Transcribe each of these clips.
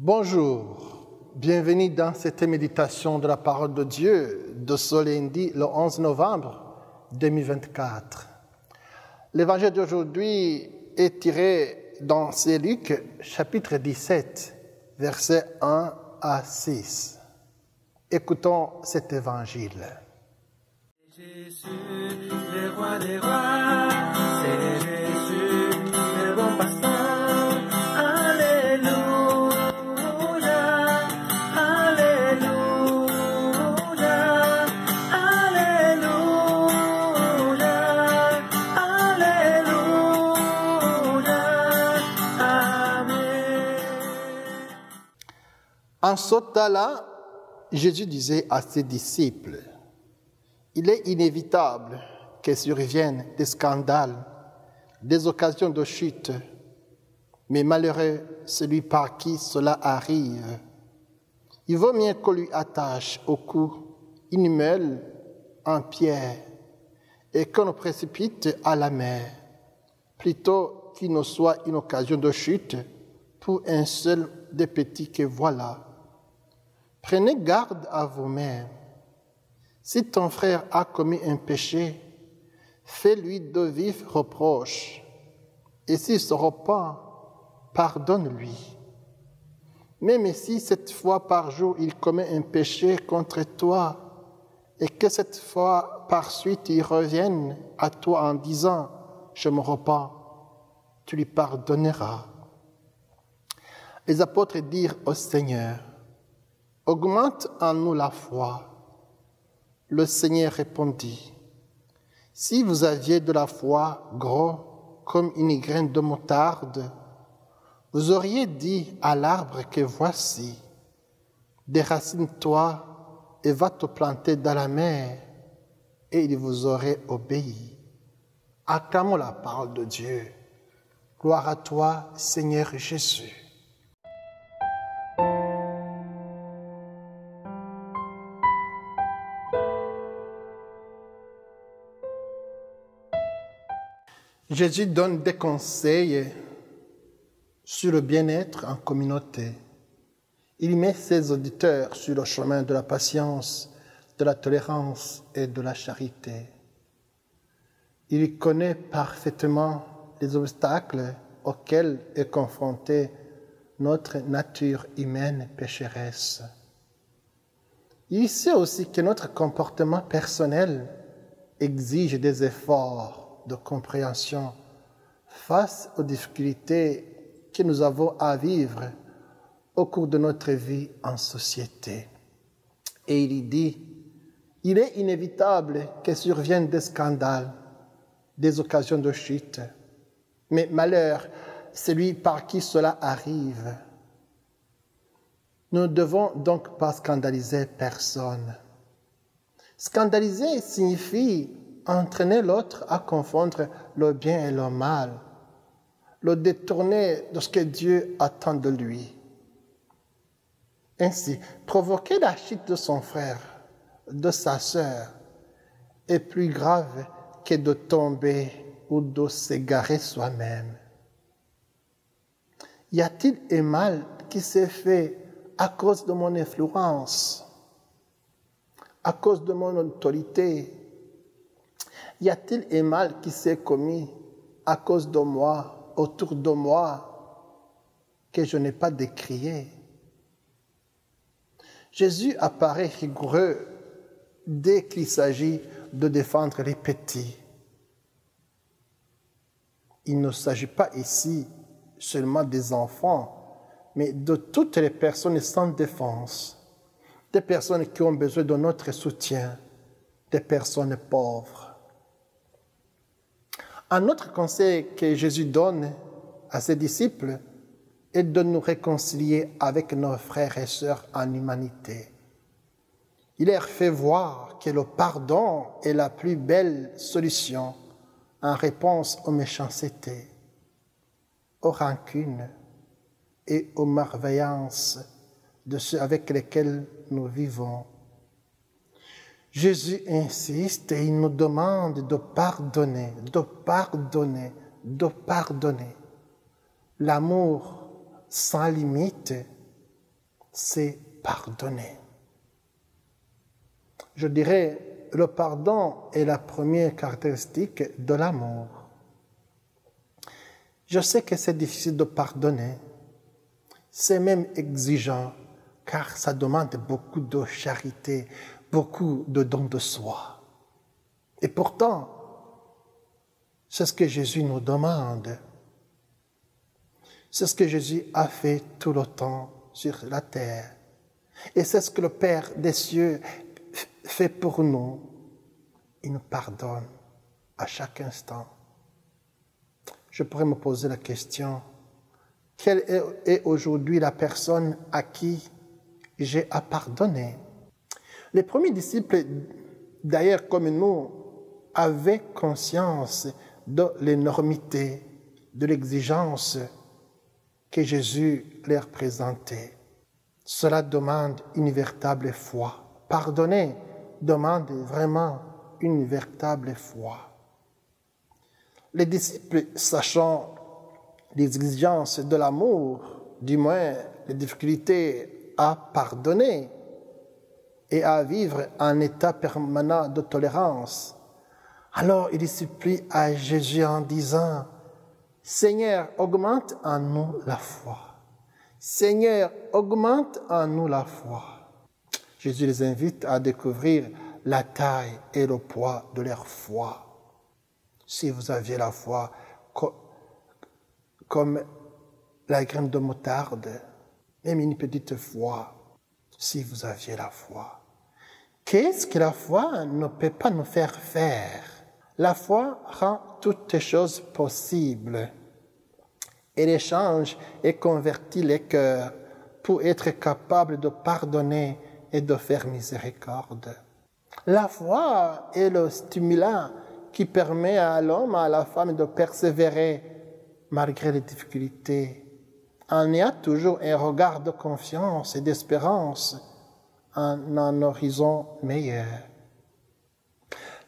Bonjour, bienvenue dans cette méditation de la parole de Dieu de ce lundi, le 11 novembre 2024. L'évangile d'aujourd'hui est tiré dans Luc, chapitre 17, versets 1 à 6. Écoutons cet évangile. Jésus, le roi des rois, c'est Jésus, le bon pasteur. Alléluia, Alléluia, Alléluia, Alléluia, Amen. En ce temps-là, Jésus disait à ses disciples: il est inévitable que surviennent des scandales, des occasions de chute, mais malheureux celui par qui cela arrive. Il vaut mieux qu'on lui attache au cou une meule en pierre et qu'on le précipite à la mer, plutôt qu'il ne soit une occasion de chute pour un seul des petits que voilà. Prenez garde à vous-même. Si ton frère a commis un péché, fais-lui de vifs reproches. Et s'il se repent, pardonne-lui. Même si 7 fois par jour il commet un péché contre toi, et que 7 fois par suite il revienne à toi en disant « Je me repens », tu lui pardonneras. Les apôtres dirent au Seigneur: « Augmente en nous la foi. » Le Seigneur répondit: « Si vous aviez de la foi gros comme une graine de moutarde, vous auriez dit à l'arbre que voici, déracine-toi et va te planter dans la mer, et il vous aurait obéi. » Acclamons la parole de Dieu. Gloire à toi, Seigneur Jésus. Jésus donne des conseils sur le bien-être en communauté. Il met ses auditeurs sur le chemin de la patience, de la tolérance et de la charité. Il connaît parfaitement les obstacles auxquels est confrontée notre nature humaine pécheresse. Il sait aussi que notre comportement personnel exige des efforts de compréhension face aux difficultés que nous avons à vivre au cours de notre vie en société. Et il dit, il est inévitable que surviennent des scandales, des occasions de chute, mais malheur, celui par qui cela arrive. Nous ne devons donc pas scandaliser personne. Scandaliser signifie entraîner l'autre à confondre le bien et le mal, le détourner de ce que Dieu attend de lui. Ainsi, provoquer la chute de son frère, de sa sœur, est plus grave que de tomber ou de s'égarer soi-même. Y a-t-il un mal qui s'est fait à cause de mon influence, à cause de mon autorité? Y a-t-il un mal qui s'est commis à cause de moi, autour de moi, que je n'ai pas décrié? Jésus apparaît rigoureux dès qu'il s'agit de défendre les petits. Il ne s'agit pas ici seulement des enfants, mais de toutes les personnes sans défense, des personnes qui ont besoin de notre soutien, des personnes pauvres. Un autre conseil que Jésus donne à ses disciples est de nous réconcilier avec nos frères et sœurs en humanité. Il leur fait voir que le pardon est la plus belle solution en réponse aux méchancetés, aux rancunes et aux malveillances de ceux avec lesquels nous vivons. Jésus insiste et il nous demande de pardonner, de pardonner, de pardonner. L'amour sans limite c'est pardonner. Je dirais, le pardon est la première caractéristique de l'amour. Je sais que c'est difficile de pardonner, c'est même exigeant, car ça demande beaucoup de charité, beaucoup de don de soi. Et pourtant, c'est ce que Jésus nous demande. C'est ce que Jésus a fait tout le temps sur la terre. Et c'est ce que le Père des cieux fait pour nous. Il nous pardonne à chaque instant. Je pourrais me poser la question, quelle est aujourd'hui la personne à qui j'ai à pardonner? Les premiers disciples, d'ailleurs comme nous, avaient conscience de l'énormité, de l'exigence que Jésus leur présentait. Cela demande une véritable foi. Pardonner demande vraiment une véritable foi. Les disciples, sachant les exigences de l'amour, du moins les difficultés à pardonner et à vivre un état permanent de tolérance, alors ils supplient à Jésus en disant « Seigneur, augmente en nous la foi. Seigneur, augmente en nous la foi. » Jésus les invite à découvrir la taille et le poids de leur foi. Si vous aviez la foi comme la graine de moutarde, même une petite foi, si vous aviez la foi. Qu'est-ce que la foi ne peut pas nous faire faire? La foi rend toutes les choses possibles. Elle change et convertit les cœurs pour être capable de pardonner et de faire miséricorde. La foi est le stimulant qui permet à l'homme, à la femme de persévérer malgré les difficultés. En ayant toujours un regard de confiance et d'espérance en un horizon meilleur.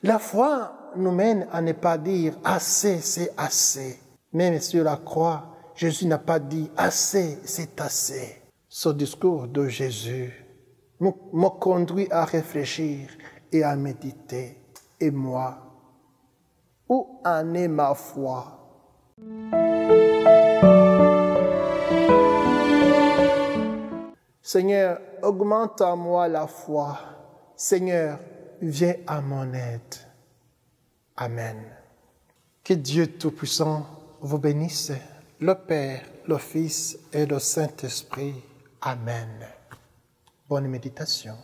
La foi nous mène à ne pas dire « assez, c'est assez ». Même sur la croix, Jésus n'a pas dit « assez, c'est assez ». Ce discours de Jésus me conduit à réfléchir et à méditer. Et moi, où en est ma foi? Seigneur, augmente en moi la foi. Seigneur, viens à mon aide. Amen. Que Dieu Tout-Puissant vous bénisse, le Père, le Fils et le Saint-Esprit. Amen. Bonne méditation.